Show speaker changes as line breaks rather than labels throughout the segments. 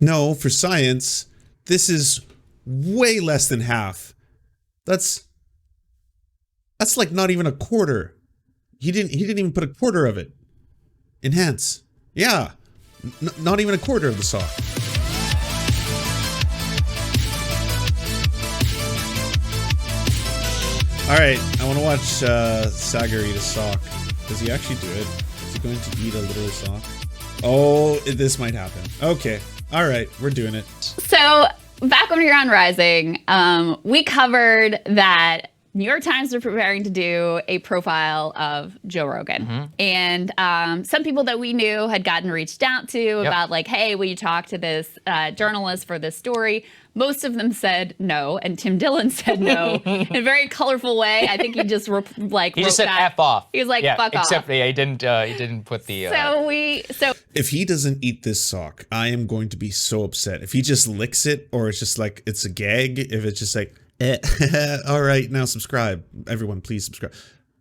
No, for science, this is way less than half. That's like not even a quarter. He didn't even put a quarter of it. Enhance. Yeah. Not even a quarter of the sock. Alright, I want to watch Saagar eat a sock. Does he actually do it? Is he going to eat a literal sock? Oh, this might happen. Okay. Alright, we're doing it.
So, back when we were on Rising, we covered that New York Times were preparing to do a profile of Joe Rogan. And some people that we knew had gotten reached out to about like, hey, will you talk to this journalist for this story? Most of them said no, and Tim Dillon said no in a very colorful way. I think he just
he just said F off.
He was like, fuck off.
Except he didn't put the.
So
if he doesn't eat this sock, I am going to be so upset. If he just licks it, or it's just like it's a gag. If it's just like, all right, now subscribe, everyone, please subscribe.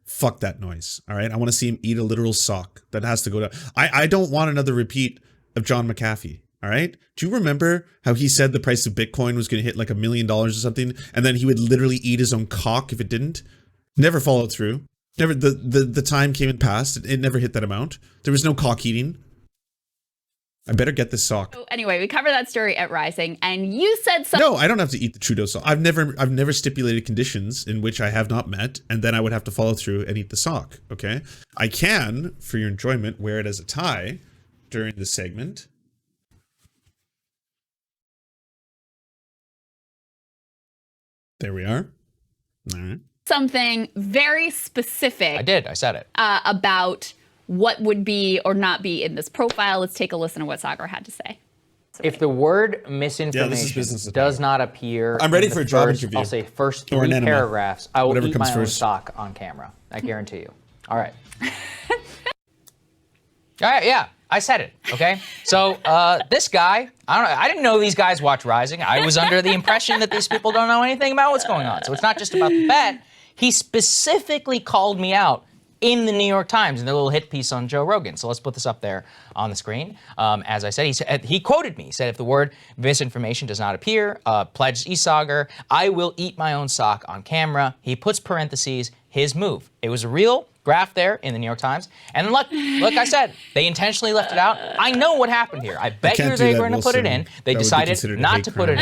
Fuck that noise. All right, I want to see him eat a literal sock. That has to go down. I don't want another repeat of John McAfee. All right. Do you remember how he said the price of Bitcoin was going to hit like $1 million or something, and then he would literally eat his own cock if it didn't? Never followed through. Never. The time came and passed. It never hit that amount. There was no cock eating. I better get this sock.
So anyway, we covered that story at Rising, and you said something.
No, I don't have to eat the Trudeau sock. I've never stipulated conditions in which I have not met, and then I would have to follow through and eat the sock. Okay, I can, for your enjoyment, wear it as a tie during the segment. There we are. All right.
Something very specific.
I did. I said it.
About what would be or not be in this profile. Let's take a listen to what Saagar had to say.
If the word misinformation does not appear,
I'm ready for a job interview.
I'll say first 3 paragraphs. I will
Whatever
eat
comes
my own
first.
sock on camera. I guarantee you. All right.
All right, yeah, I said it, okay? So this guy, I didn't know these guys watch Rising. I was under the impression that these people don't know anything about what's going on. So it's not just about the bet. He specifically called me out in the New York Times in their little hit piece on Joe Rogan. So let's put this up there on the screen. As I said, he quoted me. He said, if the word misinformation does not appear, pledged Saagar, I will eat my own sock on camera. He puts parentheses, his move. It was a real graph there in the New York Times. And look, I said, they intentionally left it out. I know what happened here. I bet you they were going to put it in. They decided not to put it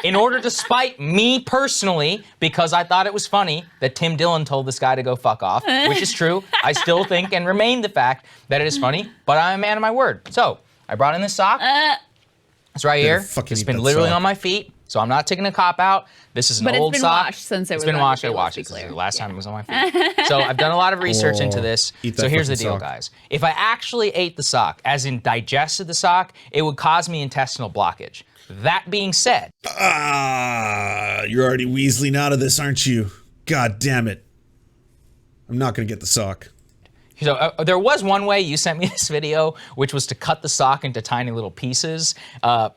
in order to spite me personally, because I thought it was funny that Tim Dillon told this guy to go fuck off, which is true. I still think and remain the fact that it is funny, but I'm a man of my word. So I brought in this sock. It's right here. It's been literally on my feet. So I'm not taking a cop out. This is an old sock.
But it's been washed since it was.
It's been washed. I washed it. This is the last time it was on my feet. So I've done a lot of research into this. So here's the deal, guys. If I actually ate the sock, as in digested the sock, it would cause me intestinal blockage. That being said,
you're already weaseling out of this, aren't you? God damn it! I'm not gonna get the sock.
So there was one way you sent me this video, which was to cut the sock into tiny little pieces,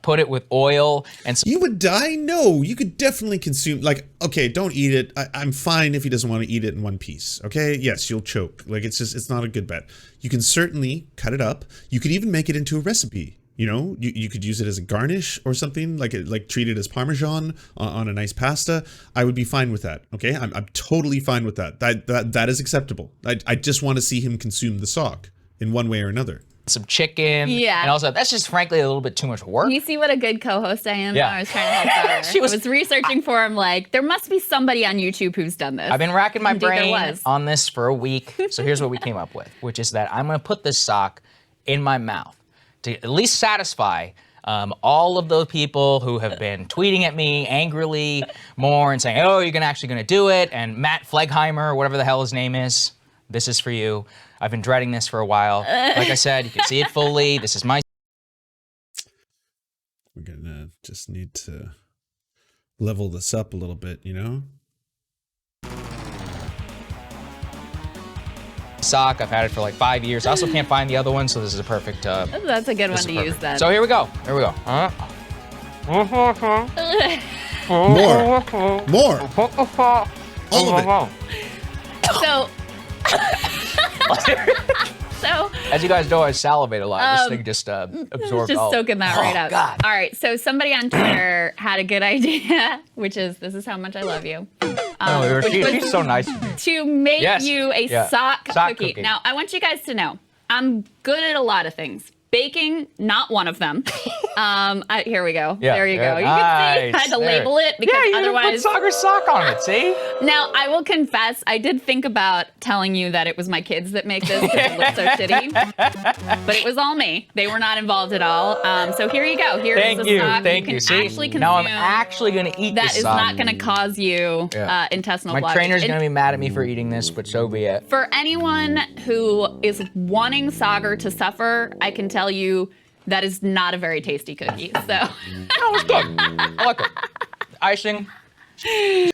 put it with oil, and
you would die? No, you could definitely consume. Like, okay, don't eat it. I'm fine if he doesn't want to eat it in one piece. Okay, yes, you'll choke. Like, it's not a good bet. You can certainly cut it up. You could even make it into a recipe. You know, you could use it as a garnish or something, like treat it as Parmesan on a nice pasta. I would be fine with that. Okay, I'm totally fine with that. That is acceptable. I just want to see him consume the sock in one way or another.
Some chicken.
Yeah.
And also, that's just frankly a little bit too much work.
You see what a good co-host I am?
Yeah.
I was trying to help her. I was researching for him, like, there must be somebody on YouTube who's done this.
I've been racking my brain on this for a week. So here's what we came up with, which is that I'm going to put this sock in my mouth to at least satisfy all of those people who have been tweeting at me angrily more and saying, oh, you're actually going to do it. And Matt Flegheimer, whatever the hell his name is, this is for you. I've been dreading this for a while. Like I said, you can see it fully. This is my...
We're going to just need to level this up a little bit, you know?
Sock. I've had it for like 5 years. I also can't find the other one, so this is a perfect...
That's a good one to use then.
So here we go. Here we go.
More. All of it.
So... So,
as you guys know, I salivate a lot. This thing just absorbed
just
all.
soaking that right up.
God.
All right, so somebody on Twitter had a good idea, which is, this is how much I love you.
She's so nice.
To make
Yes.
you a
Yeah.
sock
Sock
cookie.
cookie.
Now, I want you guys to know, I'm good at a lot of things. Baking, not one of them. Here we go.
Yeah,
There you
yeah,
go. You can see I had to
there.
label it because
Yeah, you
otherwise.
put Saagar sock on it. See?
Now, I will confess, I did think about telling you that it was my kids that make this because it looks so shitty. But it was all me. They were not involved at all. So here you go. Here is a sock
Thank
you
you.
can
See?
actually consume.
Now I'm actually going to eat
That
this
is
sock.
not going to cause you intestinal
My
blockage.
trainer's
And
going to be mad at me for eating this, but so be it.
for anyone who is wanting Saagar to suffer, I can tell you that is not a very tasty cookie. So
No, it's good. I like it. Icing.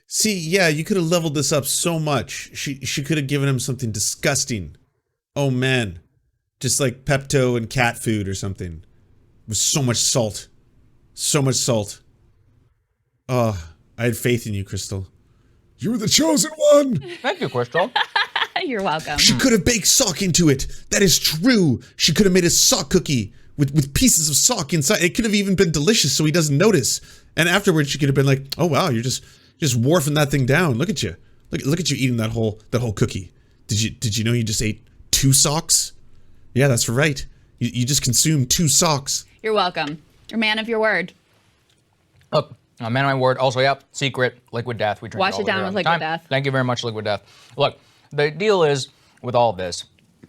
See, yeah, you could have leveled this up so much. She could have given him something disgusting. Oh man, just like Pepto and cat food or something. With so much salt, so much salt. Oh, I had faith in you, Krystal. You were the chosen one.
Thank you, Krystal.
you're welcome.
She could have baked sock into it. That is true. She could have made a sock cookie with pieces of sock inside. It could have even been delicious so he doesn't notice. And afterwards she could have been like, oh wow, you're just wharfing that thing down. Look at you. Look at you eating that whole cookie. Did you know you just ate 2 socks? Yeah, that's right. You just consumed 2 socks.
You're welcome. You're a man of your word.
Look, I'm man of my word. Also, yep, secret, Liquid Death. We drink
Wash
all
it down
the
with
time.
Liquid Death.
Thank you very much, Liquid Death. Look, the deal is, with all this,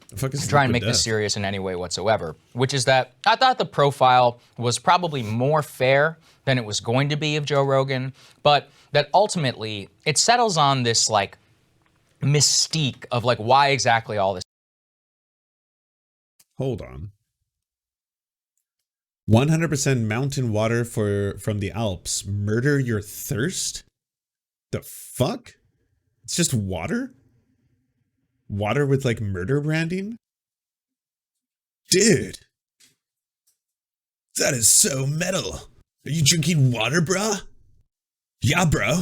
The fuck is
to try and
Liquid
make this
Death?
serious in any way whatsoever, which is that I thought the profile was probably more fair than it was going to be of Joe Rogan, but that ultimately it settles on this like mystique of like why exactly all this.
Hold on. 100% mountain water from the Alps. Murder your thirst? The fuck? It's just water? Water with like murder branding? Dude. That is so metal. Are you drinking water, bruh? Yeah, bro.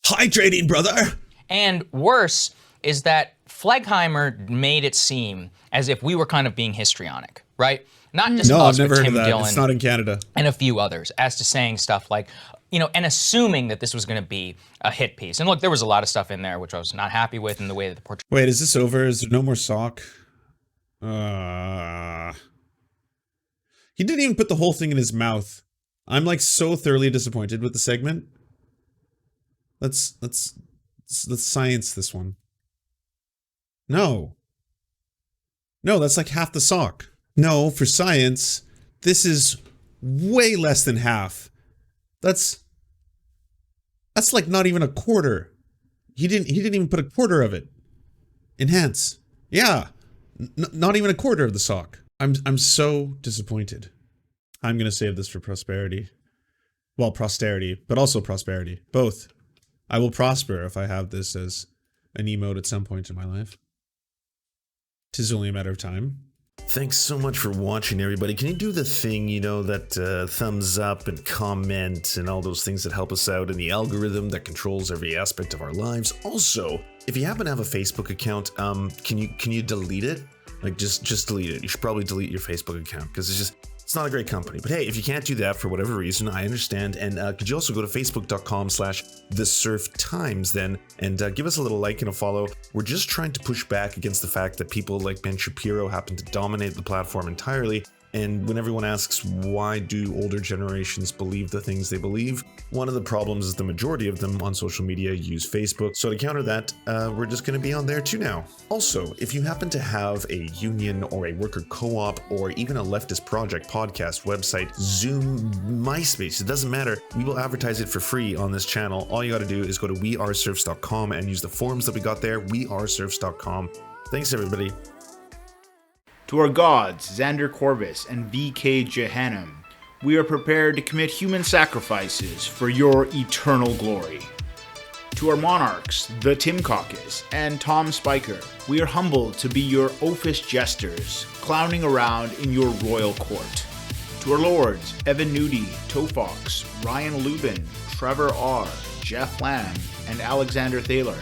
Hydrating, brother.
And worse is that Flegheimer made it seem as if we were kind of being histrionic, right? Not just
No,
us,
I've never
but
heard
Tim
of that.
Dillon
It's not in Canada.
and a few others, as to saying stuff like, you know, and assuming that this was going to be a hit piece. And look, there was a lot of stuff in there which I was not happy with in the way that the portrayal.
Wait, is this over? Is there no more sock? He didn't even put the whole thing in his mouth. I'm like so thoroughly disappointed with the segment. Let's science this one. No, that's like half the sock. No, for science, this is way less than half. That's like not even a quarter. He didn't even put a quarter of it. Enhance. Yeah. Not even a quarter of the sock. I'm so disappointed. I'm going to save this for prosperity. Well, posterity, but also prosperity. Both. I will prosper if I have this as an emote at some point in my life. 'Tis only a matter of time. Thanks so much for watching, everybody. Can you do the thing, you know, that thumbs up and comment and all those things that help us out in the algorithm that controls every aspect of our lives? Also, if you happen to have a Facebook account, can you delete it? Like just delete it. You should probably delete your Facebook account because it's not a great company. But hey, if you can't do that for whatever reason, I understand. And could you also go to facebook.com/thesurftimes then and give us a little like and a follow. We're just trying to push back against the fact that people like Ben Shapiro happen to dominate the platform entirely. And when everyone asks why do older generations believe the things they believe, one of the problems is the majority of them on social media use Facebook. So to counter that, we're just going to be on there too now. Also, if you happen to have a union or a worker co-op or even a leftist project, podcast, website, Zoom, MySpace, it doesn't matter. We will advertise it for free on this channel. All you got to do is go to wearesurfs.com and use the forms that we got there, wearesurfs.com. Thanks, everybody.
To our gods, Xander Corvus and VK Jehannam, we are prepared to commit human sacrifices for your eternal glory. To our monarchs, the Tim Caucus and Tom Spiker, we are humbled to be your oafish jesters, clowning around in your royal court. To our lords, Evan Nudie, Tofox, Ryan Lubin, Trevor R., Jeff Lamb, and Alexander Thaler,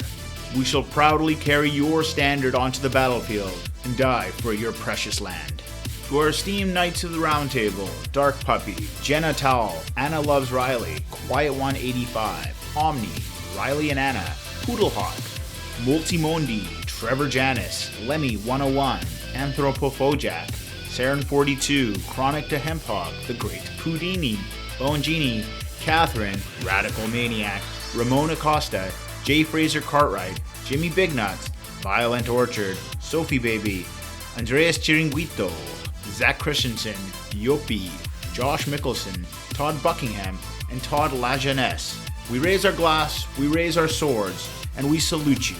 we shall proudly carry your standard onto the battlefield and die for your precious land. To our esteemed Knights of the Round Table, Dark Puppy, Jenna Towel, Anna Loves Riley, Quiet 185, Omni, Riley and Anna, Poodlehawk, Multimondi, Trevor Janis, Lemmy 101, Anthropophojak, Saren 42, Chronic to Hemphog, The Great Pudini, Bone Genie, Catherine, Radical Maniac, Ramona Costa, J. Fraser Cartwright, Jimmy Bignuts, Violent Orchard, Sophie Baby, Andreas Chiringuito, Zach Christensen, Yopi, Josh Mickelson, Todd Buckingham, and Todd Lajeunesse. We raise our glass, we raise our swords, and we salute you.